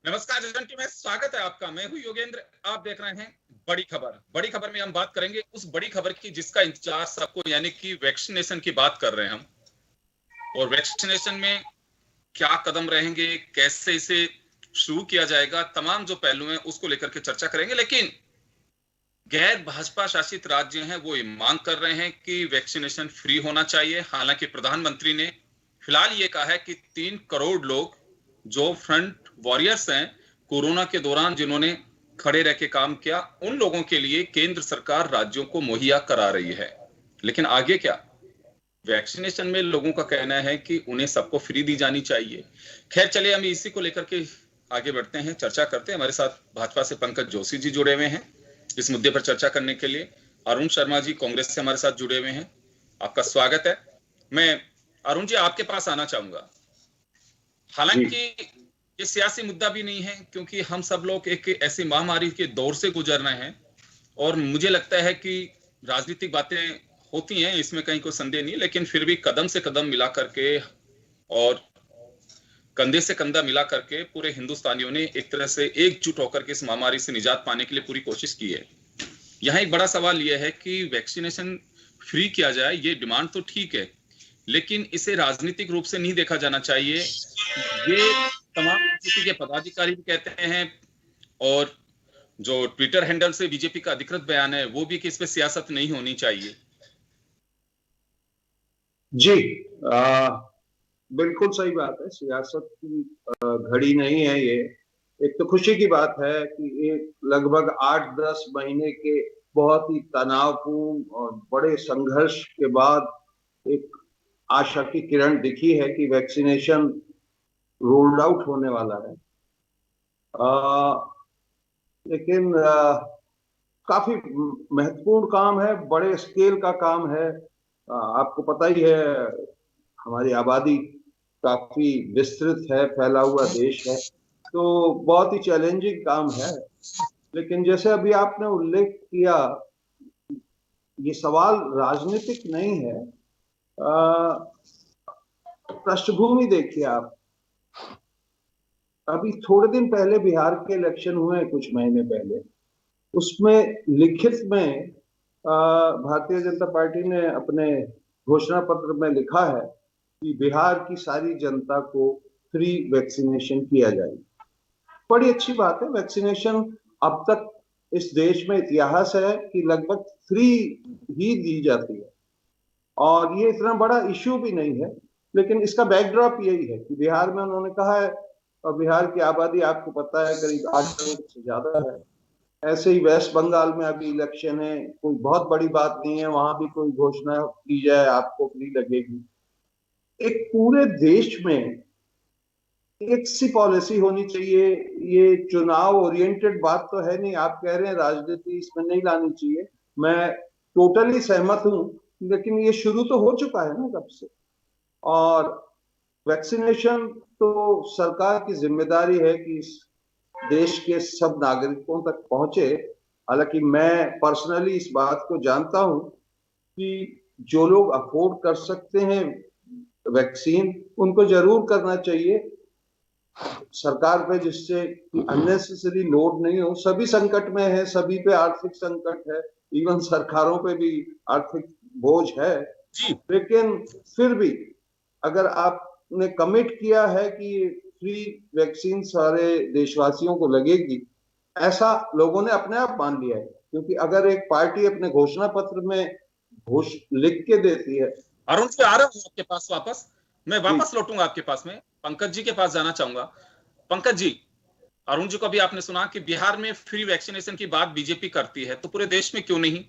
नमस्कार जजंटी में स्वागत है आपका। मैं हूं योगेंद्र, आप देख रहे हैं बड़ी खबर। बड़ी खबर में हम बात करेंगे उस बड़ी खबर की जिसका इंतजार सबको, यानी कि वैक्सीनेशन की बात कर रहे हैं हम। और वैक्सीनेशन में क्या कदम रहेंगे, कैसे इसे शुरू किया जाएगा, तमाम जो पहलू हैं उसको लेकर के चर्चा करेंगे। लेकिन गैर भाजपा शासित राज्य हैं वो ये मांग कर रहे हैं कि वैक्सीनेशन फ्री होना चाहिए। हालांकि प्रधानमंत्री ने फिलहाल ये कहा है कि 3 करोड़ लोग जो फ्रंट वॉरियर्स हैं कोरोना के दौरान, जिन्होंने खड़े रह के काम किया, उन लोगों के लिए केंद्र सरकार राज्यों को मुहैया करा रही है। लेकिन आगे क्या? वैक्सीनेशन में लोगों का कहना है कि उन्हें सबको फ्री दी जानी चाहिए। खैर चलिए, हम इसी को लेकर के आगे बढ़ते हैं, चर्चा करते हैं। हमारे साथ भाजपा से पंकज जोशी जी जुड़े हुए हैं इस मुद्दे पर चर्चा करने के लिए। अरुण शर्मा जी कांग्रेस से हमारे साथ जुड़े हुए हैं, आपका स्वागत है। मैं अरुण जी आपके पास आना चाहूंगा। हालांकि ये सियासी मुद्दा भी नहीं है, क्योंकि हम सब लोग एक ऐसी महामारी के दौर से गुजर रहे हैं और मुझे लगता है कि राजनीतिक बातें होती हैं, इसमें कहीं कोई संदेह नहीं। लेकिन फिर भी कदम से कदम मिला करके और कंधे से कंधा मिला करके पूरे हिंदुस्तानियों ने एक तरह से एकजुट होकर के इस महामारी से निजात पाने के लिए पूरी कोशिश की है। यहाँ एक बड़ा सवाल यह है कि वैक्सीनेशन फ्री किया जाए, ये डिमांड तो ठीक है, लेकिन इसे राजनीतिक रूप से नहीं देखा जाना चाहिए। ये तमाम बीजेपी के पदाधिकारी भी कहते हैं और जो ट्विटर हैंडल से बीजेपी का अधिकृत बयान है वो भी कि इस पे सियासत नहीं होनी चाहिए। जी, बिल्कुल सही बात है। सियासत की घड़ी नहीं है ये। एक तो खुशी की बात है कि एक लगभग 8-10 महीने के बहुत ही तनावपूर्ण और बड़े संघर्ष के बाद एक आशा की किरण दिखी है कि वैक्सीनेशन रोल्ड आउट होने वाला है। लेकिन काफी महत्वपूर्ण काम है, बड़े स्केल का काम है। आपको पता ही है हमारी आबादी काफी विस्तृत है, फैला हुआ देश है, तो बहुत ही चैलेंजिंग काम है। लेकिन जैसे अभी आपने उल्लेख किया, ये सवाल राजनीतिक नहीं है। पृष्ठभूमि देखिए आप। अभी थोड़े दिन पहले बिहार के इलेक्शन हुए, कुछ महीने पहले, उसमें लिखित में भारतीय जनता पार्टी ने अपने घोषणा पत्र में लिखा है कि बिहार की सारी जनता को फ्री वैक्सीनेशन किया जाएगा। बड़ी अच्छी बात है। वैक्सीनेशन अब तक इस देश में इतिहास है कि लगभग फ्री ही दी जाती है और ये इतना बड़ा इश्यू भी नहीं है। लेकिन इसका बैकड्रॉप यही है कि बिहार में उन्होंने कहा है, और बिहार की आबादी आपको पता है करीब 8 करोड़ से ज्यादा है। ऐसे ही वेस्ट बंगाल में अभी इलेक्शन है, कोई बहुत बड़ी बात नहीं है, वहां भी कोई घोषणा की जाए आपको फ्री लगेगी। एक पूरे देश में एक सी पॉलिसी होनी चाहिए। ये चुनाव ओरिएंटेड बात तो है नहीं। आप कह रहे हैं राजनीति इसमें नहीं लानी चाहिए, मैं टोटली सहमत हूं। लेकिन ये शुरू तो हो चुका है ना कब से। और वैक्सीनेशन तो सरकार की जिम्मेदारी है कि देश के सब नागरिकों तक पहुंचे। हालांकि मैं पर्सनली इस बात को जानता हूं कि जो लोग अफोर्ड कर सकते हैं वैक्सीन, उनको जरूर करना चाहिए सरकार पे, जिससे अननेसेसरी लोड नहीं हो। सभी संकट में है, सभी पे आर्थिक संकट है, इवन सरकारों पे भी आर्थिक बोझ है। लेकिन फिर भी अगर आपने कमिट किया है कि फ्री वैक्सीन सारे देशवासियों को लगेगी, ऐसा लोगों ने अपने आप मान लिया है। क्योंकि अगर एक पार्टी अपने घोषणा पत्र में लिख के देती है। अरुण जी आ रहा हूं आपके पास वापस, मैं वापस लौटूंगा आपके पास में, पंकज जी के पास जाना चाहूंगा। पंकज जी, अरुण जी को भी आपने सुना कि बिहार में फ्री वैक्सीनेशन की बात बीजेपी करती है, तो पूरे देश में क्यों नहीं?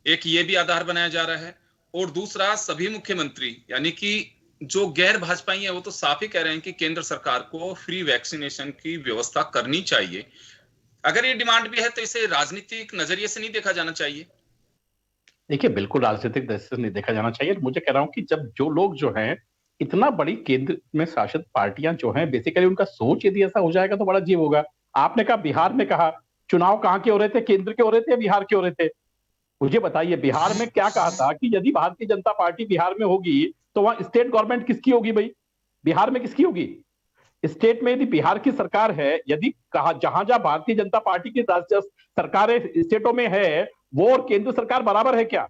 एक ये भी आधार बनाया जा रहा है। और दूसरा, सभी मुख्यमंत्री यानी कि जो गैर भाजपाई है वो तो साफ ही कह रहे हैं कि केंद्र सरकार को फ्री वैक्सीनेशन की व्यवस्था करनी चाहिए। अगर ये डिमांड भी है तो इसे राजनीतिक नजरिए से नहीं देखा जाना चाहिए? देखिए, बिल्कुल राजनीतिक नजरिए से नहीं देखा जाना चाहिए। मुझे कह रहा हूं कि जब जो लोग जो हैं, इतना बड़ी केंद्र में शासित पार्टियां जो हैं, बेसिकली उनका सोच यदि ऐसा हो जाएगा तो बड़ा अजीब होगा। आपने कहा बिहार में कहा, चुनाव कहां के हो रहे थे, केंद्र के हो रहे थे या बिहार के हो रहे थे? मुझे बताइए, बिहार में क्या कहा था कि यदि भारतीय जनता पार्टी बिहार में होगी तो वहां स्टेट गवर्नमेंट किसकी होगी भाई? बिहार में किसकी होगी? स्टेट में यदि बिहार की सरकार है, यदि कहा जहां जहां भारतीय जनता पार्टी की राज्य सरकारें स्टेटों में है, वो और केंद्र सरकार बराबर है क्या?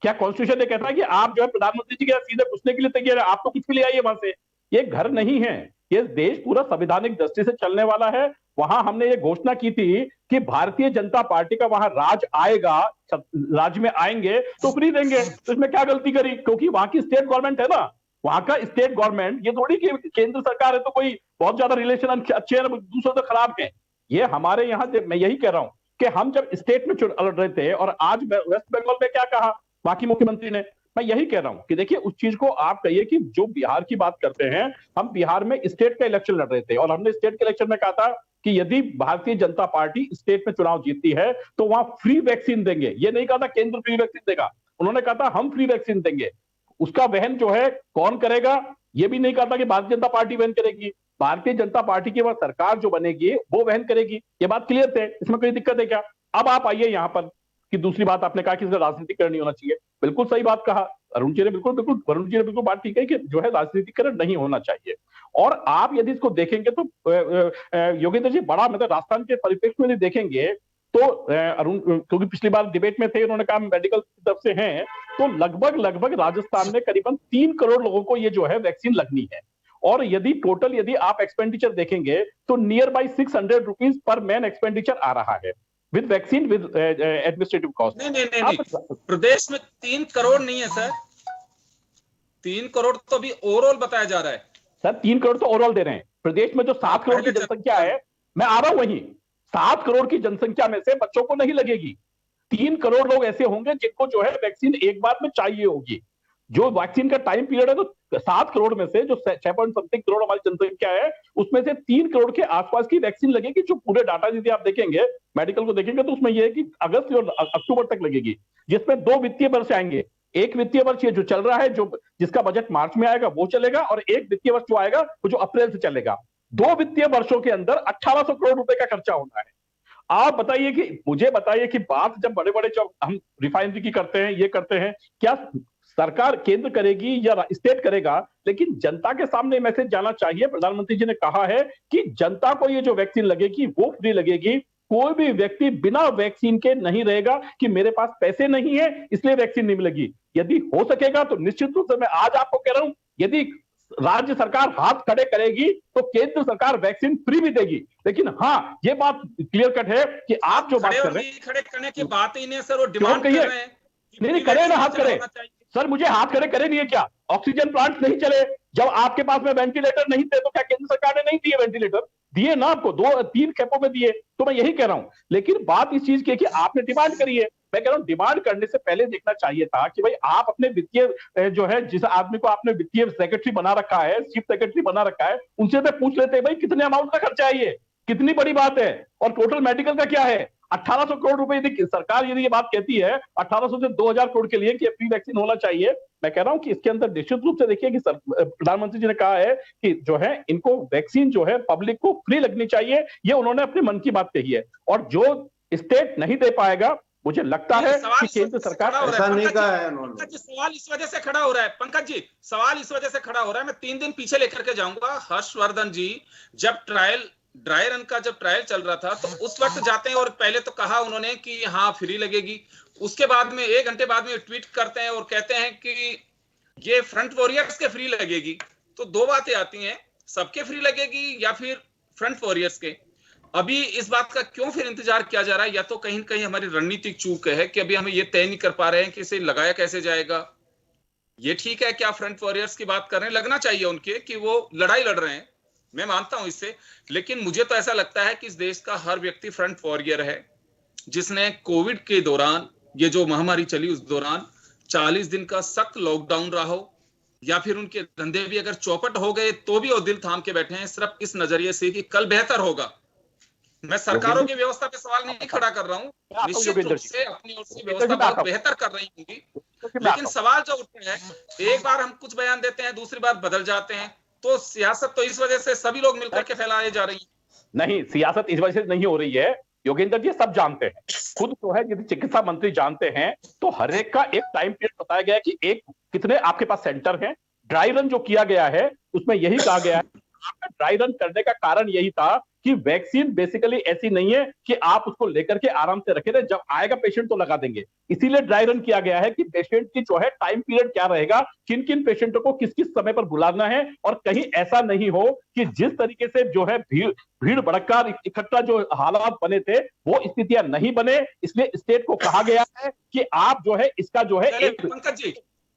क्या कॉन्स्टिट्यूशन ये कहता है कि आप जो है प्रधानमंत्री जी के सीधे घुसने के लिए तैयार है? आप तो कुछ भी ले आइए वहां से। ये घर नहीं है, ये देश पूरा संवैधानिक दृष्टि से चलने वाला है। वहां हमने ये घोषणा की थी कि भारतीय जनता पार्टी का वहां राज आएगा, राज्य में आएंगे तो फ्री देंगे। तो इसमें क्या गलती करी? क्योंकि वहां की स्टेट गवर्नमेंट है ना, वहां का स्टेट गवर्नमेंट, ये थोड़ी कि केंद्र सरकार है तो कोई बहुत ज्यादा रिलेशन अच्छे हैं दूसरों से खराब है। ये हमारे यहाँ, मैं यही कह रहा हूं कि हम जब स्टेट में लड़ रहे थे, और आज वेस्ट बंगाल में क्या कहा बाकी मुख्यमंत्री ने, मैं यही कह रहा हूं कि देखिए उस चीज को आप कहिए कि जो बिहार की बात करते हैं, हम बिहार में स्टेट का इलेक्शन लड़ रहे थे और हमने स्टेट के इलेक्शन में कहा था कि यदि भारतीय जनता पार्टी स्टेट में चुनाव जीतती है तो वहां फ्री वैक्सीन देंगे। ये नहीं कहा था केंद्र फ्री वैक्सीन देगा, उन्होंने कहा था हम फ्री वैक्सीन देंगे। उसका वहन जो है कौन करेगा, ये भी नहीं कहा था कि भारतीय जनता पार्टी वहन करेगी। भारतीय जनता पार्टी की वह सरकार जो बनेगी वो वहन करेगी, ये बात क्लियर थे, इसमें कोई दिक्कत है क्या? अब आप आइए यहां पर कि दूसरी बात आपने कहा कि इसका राजनीतिकरण नहीं होना चाहिए। बिल्कुल सही बात कहा वरुण जी ने बिल्कुल बात ठीक है कि जो है राजनीतिकरण नहीं होना चाहिए। और आप यदि इसको देखेंगे तो योगेंद्र जी, बड़ा मतलब राजस्थान के परिप्रेक्ष्य में देखेंगे तो अरुण, क्योंकि पिछली बार डिबेट में थे, उन्होंने कहा मेडिकल की तरफ से हैं, तो लगभग राजस्थान में करीबन 3 करोड़ लोगों को ये जो है वैक्सीन लगनी है। और यदि आप एक्सपेंडिचर देखेंगे तो near by 600 rupees per man expenditure आ रहा है with vaccine with administrative cost. नहीं, प्रदेश में 3 करोड़ नहीं है सर, 3 करोड़ तो अभी ओवरऑल बताया जा रहा है सर। 3 करोड़ तो ओवरऑल दे रहे हैं। प्रदेश में जो 7 करोड़ की जनसंख्या है, मैं आ रहा हूं वहीं, 7 करोड़ की जनसंख्या में से बच्चों को नहीं लगेगी। 3 करोड़ लोग ऐसे होंगे जिनको जो है वैक्सीन एक बार में चाहिए होगी। जो वैक्सीन का टाइम पीरियड है, तो 7 करोड़ में से जो 6 पॉइंट समथिंग करोड़ हमारी जनसंख्या है, उसमें से 3 करोड़ के आसपास की वैक्सीन लगेगी। जो पूरे डाटा यदि आप देखेंगे, मेडिकल को देखेंगे, तो उसमें यह है कि अगस्त और अक्टूबर तक लगेगी, जिसमें 2 वित्तीय वर्ष आएंगे। एक वित्तीय वर्ष ये जो चल रहा है, जो जिसका बजट मार्च में आएगा वो चलेगा, और एक वित्तीय वर्ष जो आएगा वो जो अप्रैल से चलेगा। 2 वित्तीय वर्षों के अंदर 1800 करोड़ रुपए का खर्चा होना है। आप बताइए कि मुझे बताइए कि बात जब बड़े बड़े जो हम रिफाइनरी की करते हैं, ये करते हैं, क्या सरकार केंद्र करेगी या स्टेट करेगा? लेकिन जनता के सामने मैसेज जाना चाहिए। प्रधानमंत्री जी ने कहा है कि जनता को ये जो वैक्सीन लगेगी वो फ्री लगेगी। कोई भी व्यक्ति बिना वैक्सीन के नहीं रहेगा कि मेरे पास पैसे नहीं है इसलिए वैक्सीन नहीं मिलेगी। यदि हो सकेगा तो निश्चित रूप से मैं आज आपको कह रहा हूं, यदि राज्य सरकार हाथ खड़े करेगी तो केंद्र सरकार वैक्सीन फ्री भी देगी। लेकिन हाँ, ये बात क्लियर कट है कि आप जो बात कर रहे हैं, खड़े करने की बात ही नहीं है सर, वो डिमांड कर रहे हैं। नहीं करे ना, हाथ करे सर, मुझे हाथ खड़े करे नहीं है क्या? ऑक्सीजन प्लांट नहीं चले, जब आपके पास में वेंटिलेटर नहीं थे तो क्या केंद्र सरकार ने नहीं दिए वेंटिलेटर? दिए ना आपको, 2-3 खेपों में दिए। तो मैं यही कह रहा हूं, लेकिन बात इस चीज की है कि आपने डिमांड करी है। मैं कह रहा हूं डिमांड करने से पहले देखना चाहिए था कि भाई आप अपने वित्तीय जो है, जिस आदमी को आपने वित्तीय सेक्रेटरी बना रखा है, चीफ सेक्रेटरी बना रखा है, उनसे मैं पूछ लेते भाई कितने अमाउंट का खर्चा है, ये कितनी बड़ी बात है, और टोटल मेडिकल का क्या है। 1800 करोड़ रुपए यदि सरकार ये बात कहती है 1800 से 2000 करोड़ के लिए कि फ्री वैक्सीन होना चाहिए, मैं कह रहा हूं कि इसके अंदर निश्चित रूप से देखिए कि प्रधानमंत्री जी ने कहा है कि जो है इनको वैक्सीन जो है पब्लिक को फ्री लगनी चाहिए, ये उन्होंने अपने मन की बात कही है। और जो स्टेट नहीं दे पाएगा, मुझे लगता है कि केंद्र सरकार ऐसा नहीं कहा है उन्होंने। सवाल इस वजह से खड़ा हो रहा है पंकज जी, सवाल इस वजह से खड़ा हो रहा है, मैं 3 दिन पीछे लेकर के जाऊंगा। हर्षवर्धन जी जब ड्राई रन का जब ट्रायल चल रहा था तो उस वक्त जाते हैं और पहले तो कहा उन्होंने कि हाँ फ्री लगेगी, उसके बाद में 1 घंटे बाद में ट्वीट करते हैं और कहते हैं कि ये फ्रंट वॉरियर्स के फ्री लगेगी। तो 2 बातें आती हैं, सबके फ्री लगेगी या फिर फ्रंट वॉरियर्स के। अभी इस बात का क्यों फिर इंतजार किया जा रहा है? या तो कहीं कहीं हमारी रणनीतिक चूक है कि अभी हमें ये तय नहीं कर पा रहे हैं कि इसे लगाया कैसे जाएगा। ये ठीक है कि आप फ्रंट वॉरियर्स की बात कर रहे हैं, लगना चाहिए उनके कि वो लड़ाई लड़ रहे हैं, मैं मानता हूं इससे, लेकिन मुझे तो ऐसा लगता है कि इस देश का हर व्यक्ति फ्रंट वॉरियर है, जिसने कोविड के दौरान, ये जो महामारी चली उस दौरान 40 दिन का सख्त लॉकडाउन रहा हो, या फिर उनके धंधे भी अगर चौपट हो गए तो भी वो दिल थाम के बैठे हैं, सिर्फ इस नजरिए से कि कल बेहतर होगा। मैं सरकारों की व्यवस्था पे सवाल नहीं खड़ा कर रहा हूँ, निश्चित रूप से अपनी ओर से व्यवस्था बहुत बेहतर कर रही होंगी, लेकिन सवाल जो उठता है, एक बार हम कुछ बयान देते हैं, दूसरी बार बदल जाते हैं, तो सियासत तो इस वजह से सभी लोग मिलकर के फैलाए जा रही है। नहीं, सियासत इस वजह से नहीं हो रही है योगेंद्र जी, सब जानते हैं, खुद जो है यदि चिकित्सा मंत्री जानते हैं, तो हर एक का एक टाइम पीरियड बताया गया है कि एक कितने आपके पास सेंटर हैं। ड्राई रन जो किया गया है उसमें यही कहा गया है आपका ड्राई रन करने का कारण यही था कि वैक्सीन बेसिकली ऐसी नहीं है कि आप उसको लेकर के आराम से रखे रहे, जब आएगा पेशेंट तो लगा देंगे। इसीलिए ड्राई रन किया गया है कि पेशेंट की जो है टाइम पीरियड क्या रहेगा, किन किन पेशेंटों को किस किस समय पर बुलाना है, और कहीं ऐसा नहीं हो कि जिस तरीके से जो है भीड़ भड़का इकट्ठा जो हालात बने थे वो स्थितियां नहीं बने। इसलिए स्टेट को कहा गया है कि आप जो है इसका जो है एक पंकज जी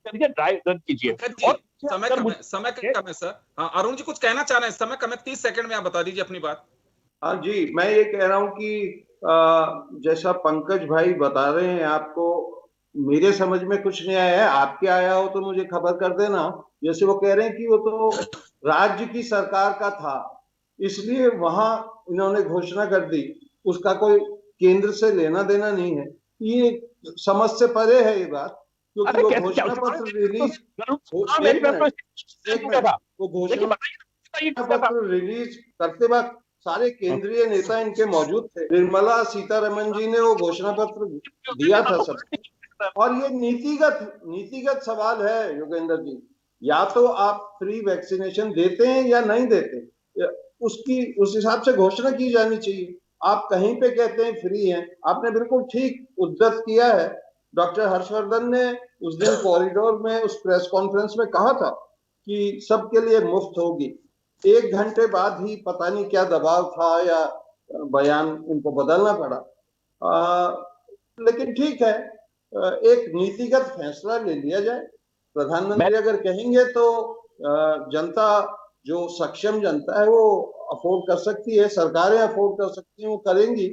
करिए, ड्राई रन कीजिए। और समय कम है सर। हाँ, अरुण जी कुछ कहना चाह रहे हैं, समय कम है, 30 सेकंड में आप बता दीजिए अपनी बात। हाँ जी, मैं ये कह रहा हूँ कि जैसा पंकज भाई बता रहे हैं, आपको मेरे समझ में कुछ नहीं आया है, आपके आया हो तो मुझे खबर कर देना। जैसे वो कह रहे हैं कि वो तो राज्य की सरकार का था, इसलिए वहां इन्होंने घोषणा कर दी, उसका कोई केंद्र से लेना देना नहीं है। ये समझ से परे है ये बात, क्योंकि वो घोषणा पत्र रिलीज करते वक्त सारे केंद्रीय नेता इनके मौजूद थे। निर्मला सीतारमण जी ने वो घोषणा पत्र दिया था सब। और ये नीतिगत सवाल है योगेंद्र जी, या तो आप फ्री वैक्सीनेशन देते हैं या नहीं देते, उस हिसाब से घोषणा की जानी चाहिए। आप कहीं पे कहते हैं फ्री है, आपने बिल्कुल ठीक उद्धृत किया है। डॉक्टर हर्षवर्धन ने उस दिन कॉरिडोर में उस प्रेस कॉन्फ्रेंस में कहा था कि सबके लिए मुफ्त होगी। 1 घंटे बाद ही पता नहीं क्या दबाव था या बयान उनको बदलना पड़ा। लेकिन ठीक है, एक नीतिगत फैसला ले लिया जाए। प्रधानमंत्री अगर कहेंगे तो जनता, जो सक्षम जनता है वो अफोर्ड कर सकती है, सरकारें अफोर्ड कर सकती हैं, वो करेंगी।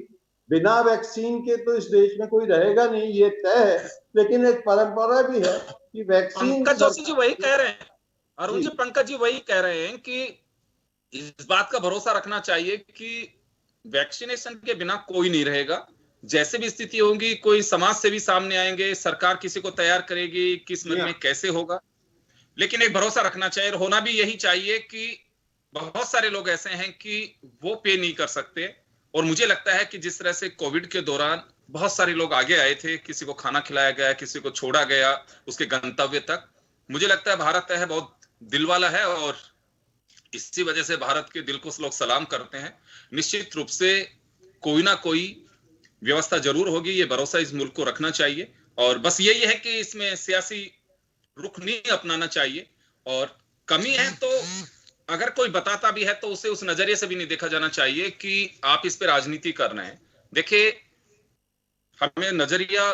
बिना वैक्सीन के तो इस देश में कोई रहेगा नहीं, ये तय है। लेकिन एक परंपरा भी है कि वैक्सीन, पंकज जोशी जी वही कह रहे हैं, अरुण जी, पंकज जी वही कह रहे हैं कि इस बात का भरोसा रखना चाहिए कि वैक्सीनेशन के बिना कोई नहीं रहेगा। जैसे भी स्थिति होगी, कोई समाज सेवी सामने आएंगे, सरकार किसी को तैयार करेगी, किस महीने में कैसे होगा। लेकिन एक भरोसा रखना चाहिए, और होना भी यही चाहिए कि बहुत सारे लोग ऐसे हैं कि वो पे नहीं कर सकते। और मुझे लगता है कि जिस तरह से कोविड के दौरान बहुत सारे लोग आगे आए थे, किसी को खाना खिलाया गया, किसी को छोड़ा गया उसके गंतव्य तक। मुझे लगता है भारत है बहुत दिल वाला है, और इसी वजह से भारत के दिल को लोग सलाम करते हैं। निश्चित रूप से कोई ना कोई व्यवस्था जरूर होगी, ये भरोसा इस मुल्क को रखना चाहिए। और बस यही है कि इसमें सियासी रुख नहीं अपनाना चाहिए, और कमी है तो अगर कोई बताता भी है तो उसे उस नजरिए से भी नहीं देखा जाना चाहिए कि आप इस पे राजनीति कर रहे हैं। देखिए, हमें नजरिया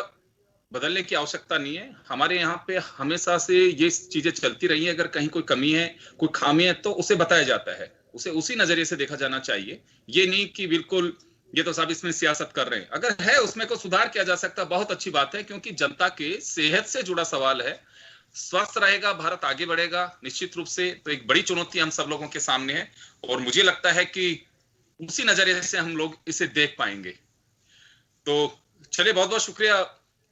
बदलने की आवश्यकता नहीं है। हमारे यहाँ पे हमेशा से ये चीजें चलती रही हैं। अगर कहीं कोई कमी है, कोई खामी है, तो उसे बताया जाता है, उसे उसी नजरिए से देखा जाना चाहिए। ये नहीं कि बिल्कुल ये तो साहब इसमें सियासत कर रहे हैं। अगर है उसमें को सुधार किया जा सकता, बहुत अच्छी बात है, क्योंकि जनता के सेहत से जुड़ा सवाल है। स्वस्थ रहेगा भारत, आगे बढ़ेगा निश्चित रूप से। तो एक बड़ी चुनौती हम सब लोगों के सामने है, और मुझे लगता है कि उसी नजरिए से हम लोग इसे देख पाएंगे। तो चलिए, बहुत बहुत शुक्रिया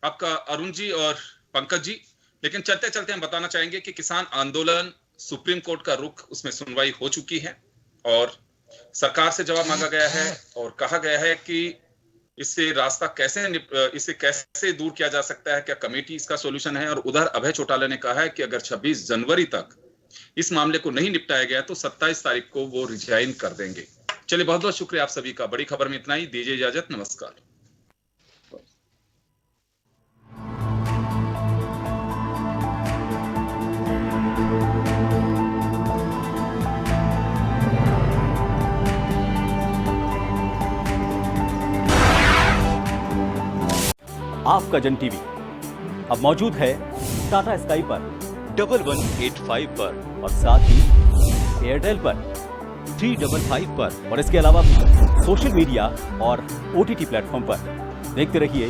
आपका अरुण जी और पंकज जी। लेकिन चलते चलते हम बताना चाहेंगे कि किसान आंदोलन, सुप्रीम कोर्ट का रुख, उसमें सुनवाई हो चुकी है, और सरकार से जवाब मांगा गया है, और कहा गया है कि इससे रास्ता इसे कैसे दूर किया जा सकता है, क्या कमेटी इसका सॉल्यूशन है। और उधर अभय चौटाला ने कहा है कि अगर 26 जनवरी तक इस मामले को नहीं निपटाया गया तो 27 तारीख को वो रिजाइन कर देंगे। चलिए, बहुत बहुत शुक्रिया आप सभी का। बड़ी खबर में इतना ही, दीजिए इजाजत, नमस्कार। आपका जन टीवी अब मौजूद है टाटा स्काई पर 1185 पर, और साथ ही एयरटेल पर 355 पर, और इसके अलावा भी सोशल मीडिया और OTT प्लेटफॉर्म पर। देखते रहिए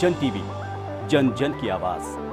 जन टीवी, जन जन की आवाज।